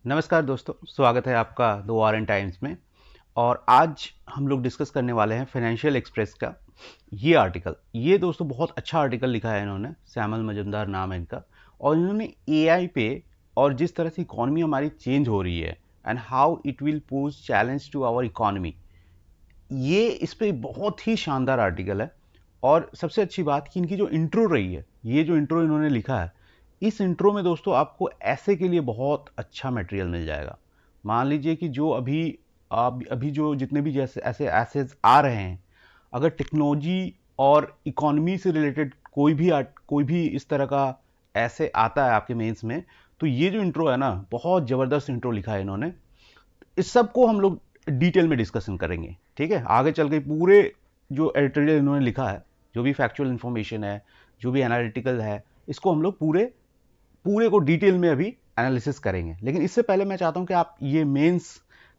नमस्कार दोस्तों, स्वागत है आपका द वॉरेन टाइम्स में। और आज हम लोग डिस्कस करने वाले हैं फाइनेंशियल एक्सप्रेस का ये आर्टिकल। ये दोस्तों बहुत अच्छा आर्टिकल लिखा है इन्होंने, श्यामल मजुमदार नाम है इनका। और इन्होंने एआई पे और जिस तरह से इकॉनमी हमारी चेंज हो रही है and how it will pose challenge to our economy, ये इस पे बहुत ही शानदार आर्टिकल है। और सबसे अच्छी बात कि इनकी जो इंट्रो रही है, ये जो इंट्रो इन्होंने लिखा है, इस इंट्रो में दोस्तों आपको ऐसे के लिए बहुत अच्छा मटेरियल मिल जाएगा। मान लीजिए कि जो अभी जो जितने भी जैसे ऐसे एसेट्स आ रहे हैं, अगर टेक्नोलॉजी और इकोनॉमी से रिलेटेड कोई भी इस तरह का ऐसे आता है आपके मेंस में, तो ये जो इंट्रो है ना, बहुत ज़बरदस्त इंट्रो लिखा है इन्होंने। इस सब को हम लोग डिटेल में डिस्कशन करेंगे, ठीक है। आगे चल के पूरे जो एडिटोरियल इन्होंने लिखा है, जो भी फैक्चुअल इन्फॉर्मेशन है, जो भी एनालिटिकल है, इसको हम लोग पूरे पूरे को डिटेल में अभी एनालिसिस करेंगे। लेकिन इससे पहले मैं चाहता हूं कि आप ये मेंस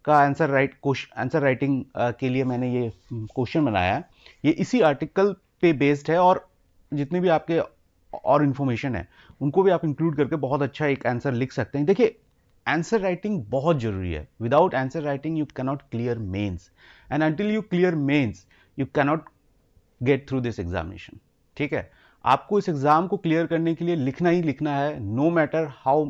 का आंसर राइटिंग के लिए मैंने ये क्वेश्चन बनाया है। ये इसी आर्टिकल पे बेस्ड है, और जितने भी आपके और इन्फॉर्मेशन है उनको भी आप इंक्लूड करके बहुत अच्छा एक आंसर लिख सकते हैं। देखिए, आंसर राइटिंग बहुत जरूरी है। Without answer writing you cannot clear mains, and until you clear mains you cannot get through this examination, ठीक है। आपको इस एग्जाम को क्लियर करने के लिए लिखना ही लिखना है, no matter how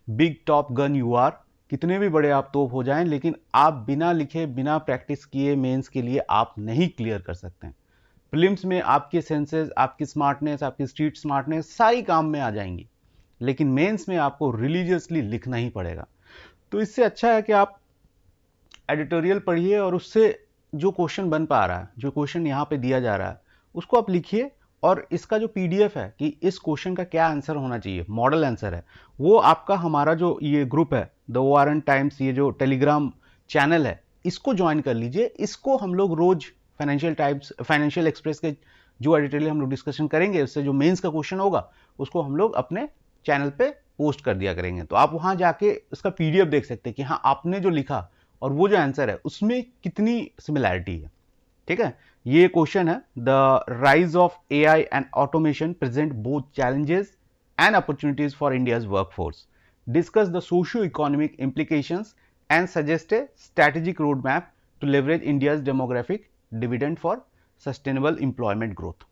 big top gun you are, कितने भी बड़े आप तोप हो जाएं, लेकिन आप बिना लिखे बिना प्रैक्टिस किए मेंस के लिए आप नहीं क्लियर कर सकते हैं। प्रीलिम्स में आपके सेंसेस, आपकी स्मार्टनेस, आपकी स्ट्रीट स्मार्टनेस सारी काम में आ जाएंगी, लेकिन मेंस में आपको रिलीजियसली लिखना ही पड़ेगा। तो इससे अच्छा है कि आप एडिटोरियल पढ़िए और उससे जो क्वेश्चन बन पा रहा है, जो क्वेश्चन यहाँ पे दिया जा रहा है, उसको आप लिखिए। और इसका जो पीडीएफ है कि इस क्वेश्चन का क्या आंसर होना चाहिए, मॉडल आंसर है, वो आपका हमारा जो ये ग्रुप है द वारन टाइम्स, ये जो टेलीग्राम चैनल है, इसको ज्वाइन कर लीजिए। इसको हम लोग रोज फाइनेंशियल एक्सप्रेस के जो एडिटोरियल हम लोग डिस्कशन करेंगे, उससे जो मेंस का क्वेश्चन होगा उसको हम लोग अपने चैनल पे पोस्ट कर दिया करेंगे। तो आप वहां जाके उसका पीडीएफ देख सकते हैं कि हाँ, आपने जो लिखा और वो जो आंसर है उसमें कितनी सिमिलैरिटी है, ठीक है। ये क्वेश्चन है, the rise of AI and automation present both challenges and opportunities for India's workforce, discuss the socio economic implications and suggest a strategic road map to leverage India's demographic dividend for sustainable employment growth,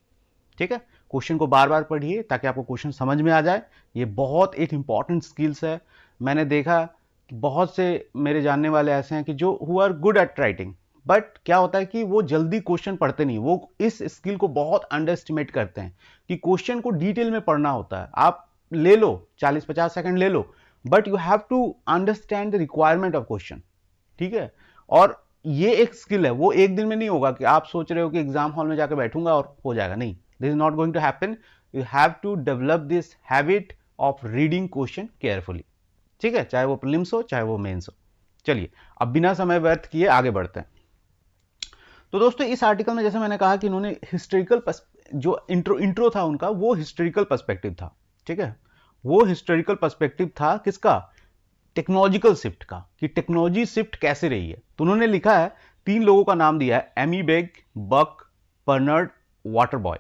ठीक है। Question को बार बार पढ़िए ताकि आपको question समझ में आ जाए। ये बहुत एक इंपॉर्टेंट स्किल्स है। मैंने देखा कि बहुत से मेरे जानने वाले ऐसे हैं कि जो who are good at writing, but क्या होता है कि वो जल्दी क्वेश्चन पढ़ते नहीं, वो इस स्किल को बहुत अंडर एस्टिमेट करते हैं कि क्वेश्चन को डिटेल में पढ़ना होता है। आप ले लो 40-50 सेकंड ले लो, but you have to understand the requirement of question, ठीक है। और ये एक स्किल है, वो एक दिन में नहीं होगा कि आप सोच रहे हो कि एग्जाम हॉल में जाकर बैठूंगा और हो जाएगा। नहीं, this is not going to happen. You have to develop this habit of reading question carefully, ठीक है, चाहे वो प्रीलिम्स हो चाहे वो मेंस हो। चलिए, अब बिना समय व्यर्थ किए आगे बढ़ते हैं। तो दोस्तों, इस आर्टिकल में जैसे मैंने कहा कि इन्होंने हिस्टोरिकल जो इंट्रो था उनका, वो हिस्टोरिकल पर्सपेक्टिव था, ठीक है। वो हिस्टोरिकल पर्सपेक्टिव था किसका? टेक्नोलॉजिकल शिफ्ट का, कि टेक्नोलॉजी शिफ्ट कैसे रही है। तो उन्होंने लिखा है, 3 लोगों का नाम दिया है, एमी बेग, बक, बर्नर्ड वाटर बॉय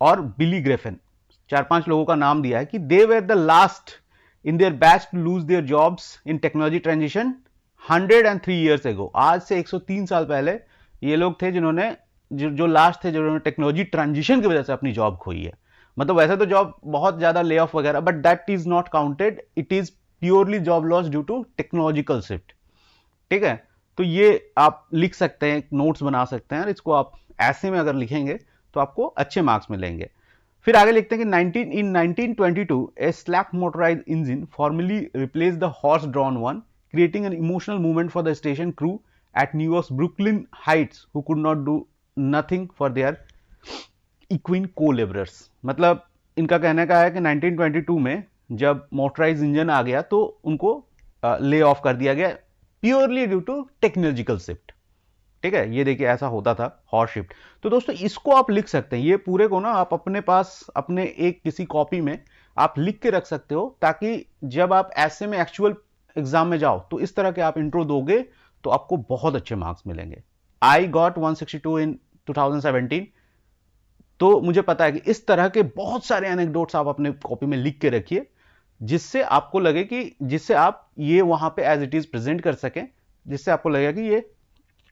और बिली ग्रेफिन। 4-5 लोगों का नाम दिया है कि they were the last in their batch to lose their jobs in technology transition 103 years एगो। आज से 103 साल पहले ये लोग थे जिन्होंने जो लास्ट थे, जिन्होंने टेक्नोलॉजी ट्रांजिशन की वजह से अपनी जॉब खोई है। मतलब वैसे तो जॉब बहुत ज्यादा ले ऑफ वगैरह, but that is not counted, it is purely job loss due to technological shift, ठीक है। तो ये आप लिख सकते हैं, नोट्स बना सकते हैं, इसको आप ऐसे में अगर लिखेंगे तो आपको अच्छे मार्क्स मिलेंगे। फिर आगे लिखते हैं कि 1922 a slap motorised engine formally replace the horse drawn one, creating an emotional movement for the station crew at New York Brooklyn Heights who could not do nothing for their equine co labourers. मतलब इनका कहने का है कि 1922 में जब motorise engine आ गया तो उनको ले ऑफ कर दिया गया, purely due to technological shift, ठीक है। ये देखिए, ऐसा होता था हॉर्स शिफ्ट। तो दोस्तों, इसको आप लिख सकते हैं, ये पूरे को ना आप अपने पास अपने एक किसी कॉपी में आप लिख के रख सकते हो, ताकि जब आप ऐसे में एक्चुअल एग्जाम में जाओ तो इस तरह के आप इंट्रो दोगे तो आपको बहुत अच्छे मार्क्स मिलेंगे। आई गॉट 162 इन 2017। तो मुझे पता है कि इस तरह के बहुत सारे एनेक्डोट्स आप अपने कॉपी में लिख के रखिए, जिससे आपको लगे कि जिससे आप ये वहां पे एज इट इज प्रेजेंट कर सकें, जिससे आपको लगेगा कि ये,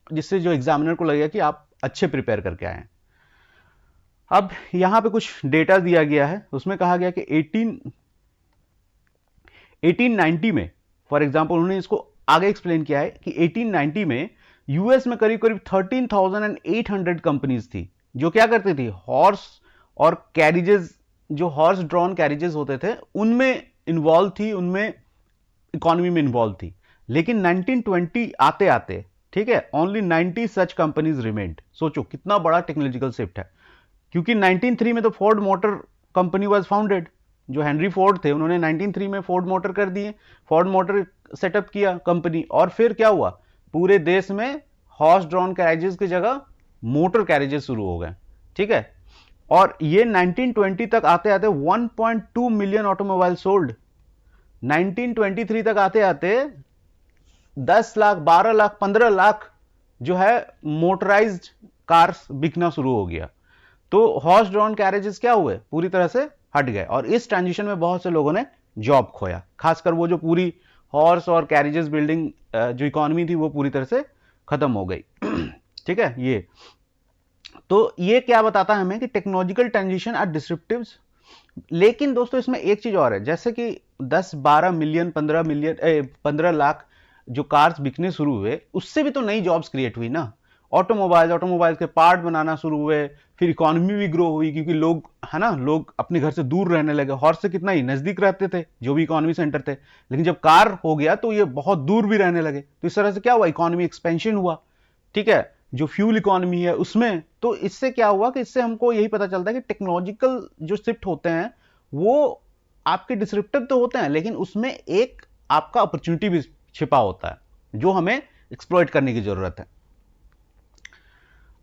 जिससे जो एग्जामिनर को लगेगा कि आप अच्छे प्रिपेयर करके आए हैं। अब यहां पे कुछ डेटा दिया गया है, उसमें कहा गया कि 1890 में, फॉर एग्जांपल उन्होंने इसको आगे एक्सप्लेन किया है कि 1890 में यूएस में करीब करीब 13,800 कंपनीज थी जो क्या करती थी, हॉर्स और कैरिजेस, जो हॉर्स ड्रॉन कैरिजेस होते थे उनमें इन्वॉल्व थी, उनमें इकोनॉमी में इन्वॉल्व थी। लेकिन 1920 आते आते, ठीक है, ओनली 90 सच कंपनीज रिमेन्ड। सोचो कितना बड़ा टेक्नोलॉजिकल शिफ्ट है, क्योंकि 1903 में तो Ford motor company was founded. जो हेनरी फोर्ड थे उन्होंने 1903 में फोर्ड मोटर कर दिए, फोर्ड मोटर सेटअप किया कंपनी, और फिर क्या हुआ, पूरे देश में हॉर्स ड्रॉन कैरेजेस की जगह मोटर कैरेजेस शुरू हो गए, ठीक है। और ये 1920 तक आते आते 1.2 मिलियन ऑटोमोबाइल सोल्ड। 1923 तक आते आते 10 लाख, 12 लाख, 15 लाख जो है मोटराइज्ड कार्स बिकना शुरू हो गया। तो हॉर्स ड्रॉन कैरेजेस क्या हुए, पूरी तरह से हट गए, और इस ट्रांजिशन में बहुत से लोगों ने जॉब खोया, खासकर वो जो पूरी हॉर्स और कैरेजेस बिल्डिंग जो इकोनॉमी थी वो पूरी तरह से खत्म हो गई। ठीक है, ये तो ये क्या बताता है हमें कि टेक्नोलॉजिकल ट्रांजिशन आर डिस्ट्रप्टिव्स। लेकिन दोस्तों इसमें एक चीज और है, जैसे कि 10-12 मिलियन, 15 मिलियन, 15 लाख जो कार्स बिकने शुरू हुए, उससे भी तो नई जॉब्स क्रिएट हुई ना। ऑटोमोबाइल्स के पार्ट बनाना शुरू हुए, फिर इकोनॉमी भी ग्रो हुई, क्योंकि लोग, है ना, लोग अपने घर से दूर रहने लगे। हॉर्स से कितना ही नजदीक रहते थे जो भी इकोनॉमी सेंटर थे, लेकिन जब कार हो गया तो ये बहुत दूर भी रहने लगे। तो इस तरह से क्या हुआ, इकोनॉमी एक्सपेंशन हुआ, ठीक है, जो फ्यूल इकोनॉमी है उसमें। तो इससे क्या हुआ कि इससे हमको यही पता चलता है कि टेक्नोलॉजिकल जो शिफ्ट होते हैं वो आपके डिसरप्टिव तो होते हैं, लेकिन उसमें एक आपका अपॉर्चुनिटी भी छिपा होता है जो हमें एक्सप्लॉइट करने की जरूरत है।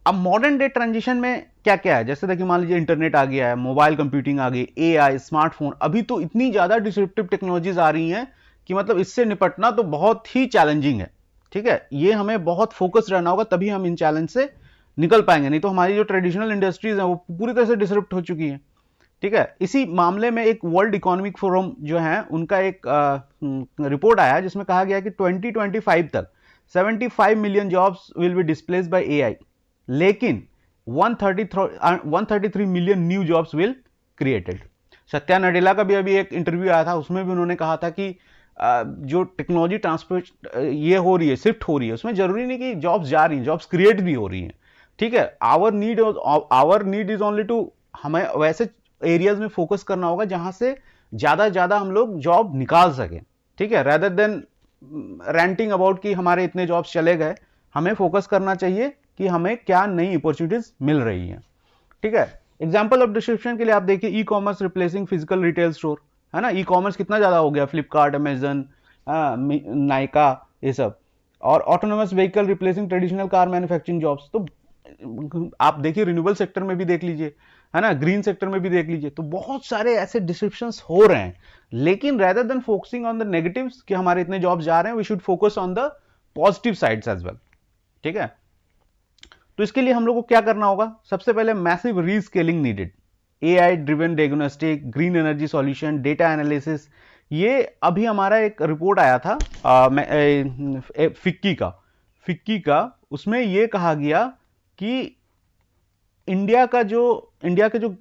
अब मॉडर्न डे ट्रांजिशन में क्या क्या है, जैसे देखिए मान लीजिए इंटरनेट आ गया है, मोबाइल कंप्यूटिंग आ गई, एआई, स्मार्टफोन, अभी तो इतनी ज्यादा डिसरप्टिव टेक्नोलॉजीज आ रही हैं कि मतलब इससे निपटना तो बहुत ही चैलेंजिंग है। ठीक है, ये हमें बहुत फोकस रहना होगा, तभी हम इन चैलेंज से निकल पाएंगे, नहीं तो हमारी जो ट्रेडिशनल इंडस्ट्रीज हैं वो पूरी तरह से डिसरप्ट हो चुकी हैं। ठीक है, इसी मामले में एक वर्ल्ड इकोनॉमिक फोरम जो है उनका एक रिपोर्ट आया जिसमें कहा गया कि 2025 तक 75 million jobs will be displaced by AI, लेकिन 133 million new jobs will created. Satya Nadella का भी अभी एक इंटरव्यू आया था, उसमें भी उन्होंने कहा था कि जो टेक्नोलॉजी ट्रांसफर ये हो रही है, शिफ्ट हो रही है, उसमें जरूरी नहीं कि जॉब्स जा रही हैं, जॉब्स क्रिएट भी हो रही हैं। ठीक है, our need is only to, हमें वैसे एरियाज में फोकस करना होगा जहां से ज्यादा हम लोग जॉब निकाल सकें। ठीक है, रेदर देन रेंटिंग अबाउट कि हमारे इतने जॉब्स चले गए, हमें फोकस करना चाहिए कि हमें क्या नई अपॉर्चुनिटीज मिल रही हैं। ठीक है, एग्जाम्पल ऑफ डिस्क्रिप्शन के लिए आप देखिए, e commerce replacing physical retail store, है ना, ई कॉमर्स कितना ज्यादा हो गया, फ्लिपकार्ट, अमेजन, नाइका, ये सब। और autonomous vehicle replacing traditional car manufacturing jobs, तो आप देखिए रिन्यूएबल सेक्टर में भी देख लीजिए, है ना, ग्रीन सेक्टर में भी देख लीजिए, तो बहुत सारे ऐसे डिस्क्रिप्शंस हो रहे हैं। लेकिन rather than focusing on the negatives कि हमारे इतने जॉब जा रहे हैं, we should focus on the positive sides as well. ठीक है, तो इसके लिए हम लोग को क्या करना होगा, सबसे पहले massive rescaling needed, AI driven diagnostic, green energy solution, data analysis. ये अभी हमारा एक रिपोर्ट आया था फिक्की का उसमें ये कहा गया कि इंडिया के जो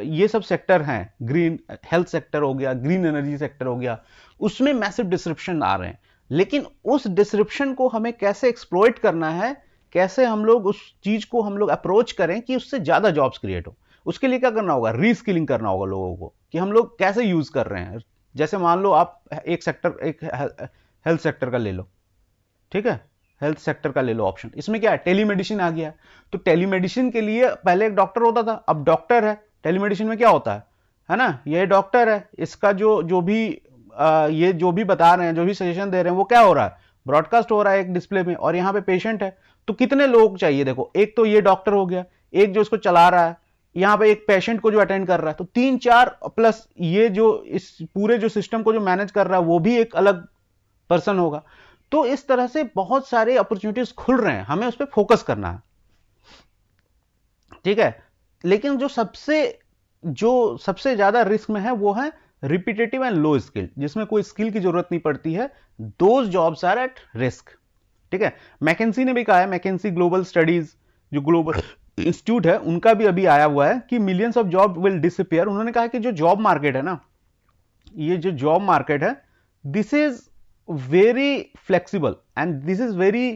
ये सब सेक्टर हैं, ग्रीन हेल्थ सेक्टर हो गया, ग्रीन एनर्जी सेक्टर हो गया, उसमें मैसिव डिसरप्शन आ रहे हैं। लेकिन उस डिसरप्शन को हमें कैसे एक्सप्लॉइट करना है, कैसे हम लोग उस चीज को हम लोग अप्रोच करें कि उससे ज्यादा जॉब्स क्रिएट हो, उसके लिए क्या करना होगा, रीस्किलिंग करना होगा लोगों को, कि हम लोग कैसे यूज कर रहे हैं। जैसे मान लो आप एक हेल्थ सेक्टर का ले लो, ठीक है, हेल्थ सेक्टर का ले लो ऑप्शन, इसमें क्या है, टेलीमेडिसिन आ गया। तो टेलीमेडिसिन के लिए पहले एक डॉक्टर होता था, अब डॉक्टर है। टेलीमेडिसिन में क्या होता है ना, ये डॉक्टर है, इसका जो भी ये जो भी बता रहे हैं, जो भी सजेशन दे रहे हैं, वो क्या हो रहा है, ब्रॉडकास्ट हो रहा है एक डिस्प्ले में, और यहाँ पे पेशेंट है। तो कितने लोग चाहिए, देखो, एक तो ये डॉक्टर हो गया, एक जो इसको चला रहा है, यहाँ पे एक पेशेंट को जो अटेंड कर रहा है, तो 3-4 प्लस ये जो इस पूरे जो सिस्टम को जो मैनेज कर रहा है वो भी एक अलग पर्सन होगा। तो इस तरह से बहुत सारे अपॉर्चुनिटीज खुल रहे हैं, हमें उस पर फोकस करना है। ठीक है, लेकिन जो सबसे ज्यादा रिस्क में है वो है रिपीटेटिव एंड लो स्किल, जिसमें कोई स्किल की जरूरत नहीं पड़ती है, those jobs are at risk. ठीक है, मैकेंसी ने भी कहा है, मैकेंसी ग्लोबल स्टडीज जो ग्लोबल इंस्टीट्यूट है उनका भी अभी आया हुआ है कि millions of job will disappear. उन्होंने कहा कि जो जॉब मार्केट है ना, ये जो जॉब मार्केट है, this is very flexible and this is very,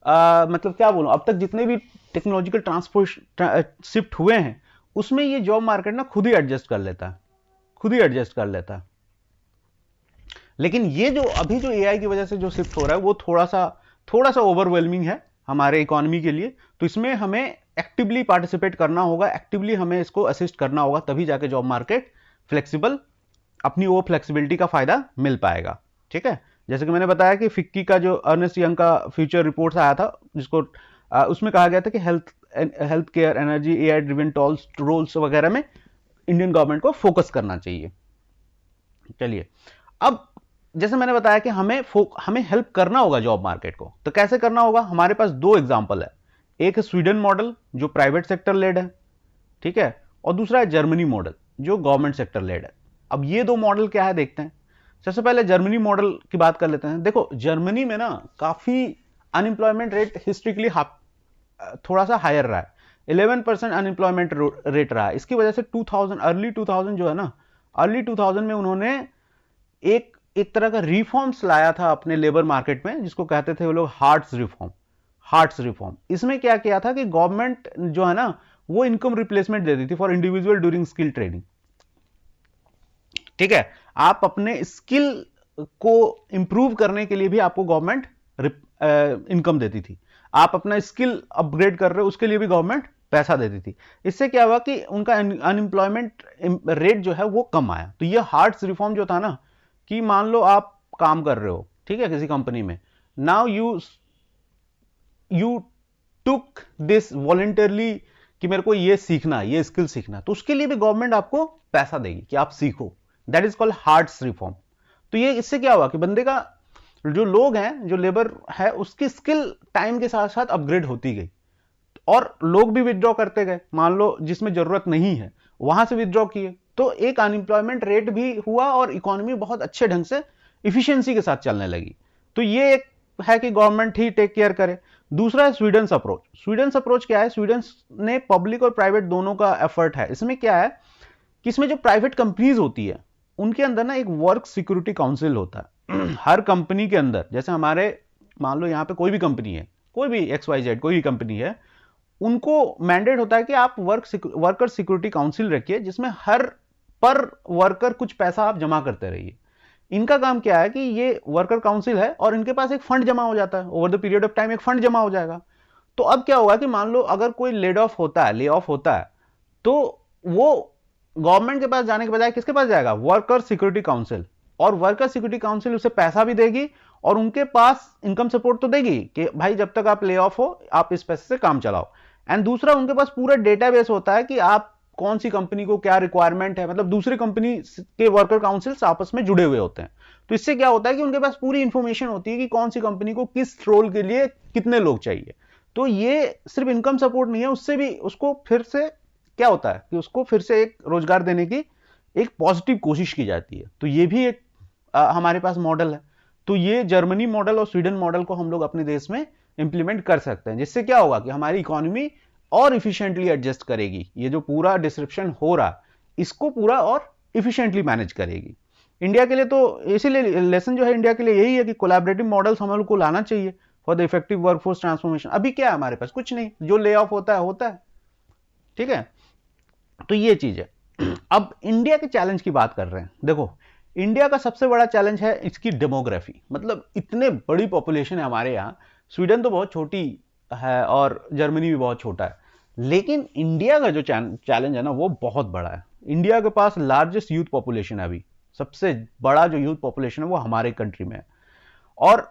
मतलब क्या बोलूं, अब तक जितने भी टेक्नोलॉजिकल ट्रांसपोर्ट शिफ्ट हुए हैं उसमें ये जॉब मार्केट ना खुद ही एडजस्ट कर लेता है, खुद ही एडजस्ट कर लेता है। लेकिन ये जो अभी जो एआई की वजह से जो शिफ्ट हो रहा है वो थोड़ा सा ओवरवेलमिंग है हमारे इकोनॉमी के लिए। तो इसमें हमें एक्टिवली पार्टिसिपेट करना होगा, एक्टिवली हमें इसको असिस्ट करना होगा, तभी जाके जॉब मार्केट फ्लेक्सिबल, अपनी वो फ्लेक्सिबिलिटी का फायदा मिल पाएगा। ठीक है, जैसे कि मैंने बताया कि फिक्की का जो अर्नेस्ट यंग का फ्यूचर रिपोर्ट्स आया था, जिसको उसमें कहा गया था कि health care, energy, AI driven tools roles वगैरह में इंडियन गवर्नमेंट को फोकस करना चाहिए। चलिए, अब जैसे मैंने बताया कि हमें हेल्प करना होगा जॉब मार्केट को, तो कैसे करना होगा? हमारे पास दो एग्जांपल है, एक है स्वीडन मॉडल जो प्राइवेट सेक्टर लेड है, ठीक है, और दूसरा है जर्मनी मॉडल जो गवर्नमेंट सेक्टर लेड है। अब ये दो मॉडल क्या है देखते हैं। सबसे पहले जर्मनी मॉडल की बात कर लेते हैं। देखो, जर्मनी में ना काफी अनएम्प्लॉयमेंट रेट हिस्ट्रिकली थोड़ा सा हायर रहा है, 11% अनएम्प्लॉयमेंट रेट रहा है। इसकी वजह से अर्ली 2000 जो है ना, अर्ली 2000 में उन्होंने एक एक तरह का रिफॉर्म्स लाया था अपने लेबर मार्केट में, जिसको कहते थे वो लोग हार्ट्स रिफॉर्म। इसमें क्या किया था कि गवर्नमेंट जो है ना वो इनकम रिप्लेसमेंट देती थी for individual during skill training. ठीक है, आप अपने स्किल को इंप्रूव करने के लिए भी आपको गवर्नमेंट इनकम देती थी। आप अपना स्किल अपग्रेड कर रहे हो उसके लिए भी गवर्नमेंट पैसा देती थी। इससे क्या हुआ कि उनका अनएम्प्लॉयमेंट रेट जो है वो कम आया। तो ये हार्ट्स रिफॉर्म जो था ना, कि मान लो आप काम कर रहे हो, ठीक है, किसी कंपनी में, now you took this voluntarily कि मेरे को ये सीखना, ये स्किल सीखना, तो उसके लिए भी गवर्नमेंट आपको पैसा देगी कि आप सीखो। That is called hearts reform. तो ये इससे क्या हुआ कि बंदे का जो लोग हैं, जो लेबर है, उसकी स्किल टाइम के साथ साथ अपग्रेड होती गई और लोग भी विदड्रॉ करते गए। मान लो जिसमें जरूरत नहीं है वहां से विदड्रॉ किए, तो एक अनएम्प्लॉयमेंट रेट भी हुआ और इकोनॉमी बहुत अच्छे ढंग से इफिशियंसी के साथ चलने लगी। तो ये एक है कि गवर्नमेंट ही टेक केयर करे। दूसरा है स्वीडन अप्रोच। स्वीडन अप्रोच क्या है? स्वीडन ने पब्लिक और प्राइवेट दोनों का एफर्ट है। इसमें क्या है कि इसमें जो प्राइवेट कंपनीज होती है उनके अंदर ना एक वर्क सिक्योरिटी काउंसिल होता है। हर कंपनी के अंदर, जैसे हमारे मान लो यहाँ पे कोई भी कंपनी है, कोई भी XYZ कोई भी कंपनी है, उनको मैंडेट होता है कि आप वर्कर सिक्योरिटी काउंसिल रखिए, जिसमें हर पर वर्कर कुछ पैसा आप जमा करते रहिए। इनका काम क्या है कि ये वर्कर काउंसिल है और इनके पास एक फंड जमा हो जाता है, over the period of time एक फंड जमा हो जाएगा। तो अब क्या होगा कि मान लो अगर कोई ले ऑफ होता है, तो वो गवर्नमेंट के पास जाने के बजाय किसके पास जाएगा? Worker security council. और वर्कर सिक्योरिटी काउंसिल उसे पैसा भी देगी और उनके पास इनकम सपोर्ट तो देगी कि भाई जब तक आप ले ऑफ हो आप इस पैसे से काम चलाओ। एंड दूसरा, उनके पास पूरा डेटाबेस होता है कि आप कौन सी कंपनी को क्या रिक्वायरमेंट है, मतलब दूसरी कंपनी के वर्कर काउंसिल्स आपस में जुड़े हुए होते हैं। तो इससे क्या होता है कि उनके पास पूरी इंफॉर्मेशन होती है कि कौन सी कंपनी को किस रोल के लिए कितने लोग चाहिए। तो ये सिर्फ इनकम सपोर्ट नहीं है, उससे भी उसको फिर से क्या होता है कि उसको फिर से एक रोजगार देने की एक पॉजिटिव कोशिश की जाती है। तो ये भी एक हमारे पास मॉडल है। तो ये जर्मनी मॉडल और स्वीडन मॉडल को हम लोग अपने देश में इंप्लीमेंट कर सकते हैं, जिससे क्या होगा कि हमारी इकोनॉमी और इफिशिएंटली एडजस्ट करेगी। ये जो पूरा डिस्क्रिप्शन हो रहा इसको पूरा और इफिशिएंटली मैनेज करेगी। इंडिया के लिए तो इसीलिए लेसन जो है इंडिया के लिए यही है कि कोलैबोरेटिव मॉडल्स हम लोग को लाना चाहिए for the effective workforce transformation. अभी क्या है हमारे पास? कुछ नहीं, जो ले ऑफ होता है। ठीक है, तो ये चीज है। अब इंडिया के चैलेंज की बात कर रहे हैं। देखो, इंडिया का सबसे बड़ा चैलेंज है इसकी डेमोग्राफी। मतलब इतने बड़ी पॉपुलेशन है हमारे यहाँ। स्वीडन तो बहुत छोटी है और जर्मनी भी बहुत छोटा है, लेकिन इंडिया का जो चैलेंज है ना वो बहुत बड़ा है। इंडिया के पास लार्जेस्ट यूथ पॉपुलेशन है अभी, सबसे बड़ा जो यूथ पॉपुलेशन है वो हमारे कंट्री में है। और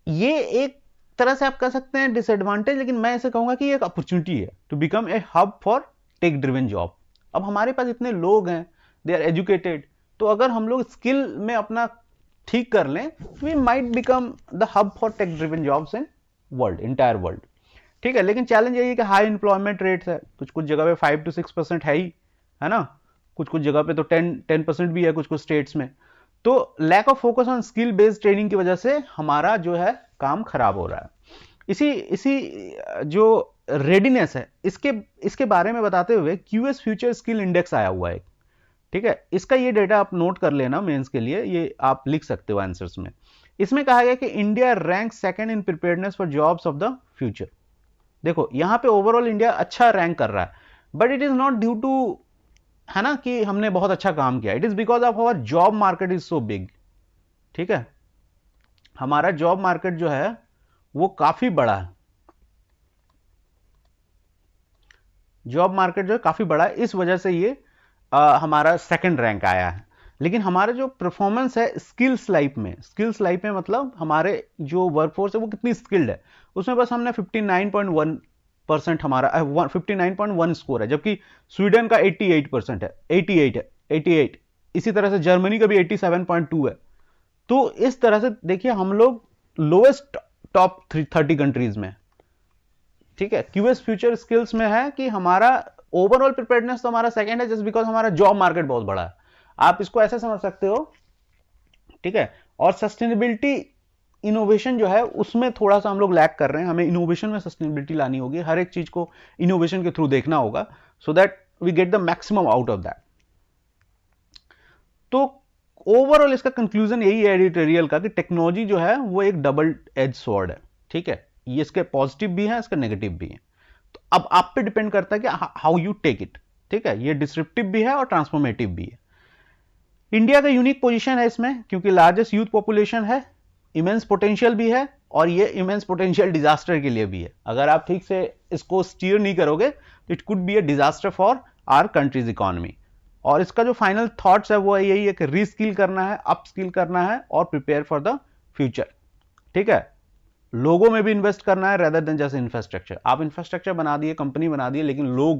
ये एक तरह से आप कह सकते हैं डिसएडवांटेज, लेकिन मैं ऐसे कहूंगा कि ये एक अपॉर्चुनिटी है to become a hub for tech driven job. अब हमारे पास इतने लोग हैं, दे आर एजुकेटेड, तो अगर हम लोग स्किल में अपना ठीक कर लें, we might become the hub for tech driven jobs in entire world. ठीक है, लेकिन चैलेंज यही है कि हाई इंप्लॉयमेंट रेट्स है, कुछ कुछ जगह पे 5 to 6% है ही, है ना। कुछ कुछ जगह पे तो 10% भी है कुछ कुछ स्टेट्स में। तो lack of focus on skill based training की वजह से हमारा जो है काम खराब हो रहा है। इसी इसी जो रेडीनेस है इसके इसके बारे में बताते हुए क्यूएस फ्यूचर स्किल इंडेक्स आया हुआ है, ठीक है। इसका ये डेटा आप नोट कर लेना मेंस के लिए, ये आप लिख सकते हो आंसर्स में। इसमें कहा गया कि India rank second in preparedness for jobs of the future. देखो यहां पे ओवरऑल इंडिया अच्छा रैंक कर रहा है, but it is not due to, है ना, कि हमने बहुत अच्छा काम किया। It is because of our job market is so big, ठीक है। हमारा जॉब मार्केट जो है वो काफी बड़ा है, जॉब मार्केट जो है काफी बड़ा है, इस वजह से ये हमारा सेकंड रैंक आया है। लेकिन हमारे जो परफॉर्मेंस है स्किल्स लाइफ में, स्किल्स लाइफ में मतलब हमारे जो वर्कफोर्स है वो कितनी स्किल्ड है, उसमें बस हमने 59.1% हमारा 59.1 स्कोर है, जबकि स्वीडन का 88% है, 88 है, 88। इसी तरह से जर्मनी का भी 87.2 है। तो इस तरह से देखिए हम लोग लोएस्ट टॉप 30 कंट्रीज में, ठीक है। क्यूएस फ्यूचर स्किल्स में है कि हमारा ओवरऑल प्रिपेयर्डनेस तो हमारा सेकंड है, जस्ट बिकॉज हमारा जॉब मार्केट बहुत बड़ा है। आप इसको ऐसे समझ सकते हो, ठीक है। और सस्टेनेबिलिटी इनोवेशन जो है उसमें थोड़ा सा हम लोग लैक कर रहे हैं, हमें इनोवेशन में सस्टेनेबिलिटी लानी होगी, हर एक चीज को इनोवेशन के थ्रू देखना होगा, so that we get the maximum out of that. तो ओवरऑल इसका कंक्लूजन यही है एडिटोरियल का कि टेक्नोलॉजी जो है वो एक डबल एज स्वॉर्ड है, ठीक है। ये इसके पॉजिटिव भी है, इसके नेगेटिव भी है। तो अब आप पे डिपेंड करता है कि हाउ यू टेक इट, ठीक है। ये डिस्ट्रप्टिव भी है और ट्रांसफॉर्मेटिव भी है। इंडिया का यूनिक पोजीशन है इसमें क्योंकि लार्जेस्ट यूथ पॉपुलेशन है, इमेंस पोटेंशियल भी है, और ये इमेंस पोटेंशियल डिजास्टर के लिए भी है। अगर आप ठीक से इसको स्टीयर नहीं करोगे तो it could be a disaster for our country's economy. और इसका जो फाइनल थॉट्स है वो यही है कि रीस्किल करना है, अप स्किल करना है और प्रिपेयर फॉर द फ्यूचर, ठीक है। लोगों में भी इन्वेस्ट करना है रेदर देन जस्ट इंफ्रास्ट्रक्चर। आप इंफ्रास्ट्रक्चर बना दिए, कंपनी बना दिए, लेकिन लोग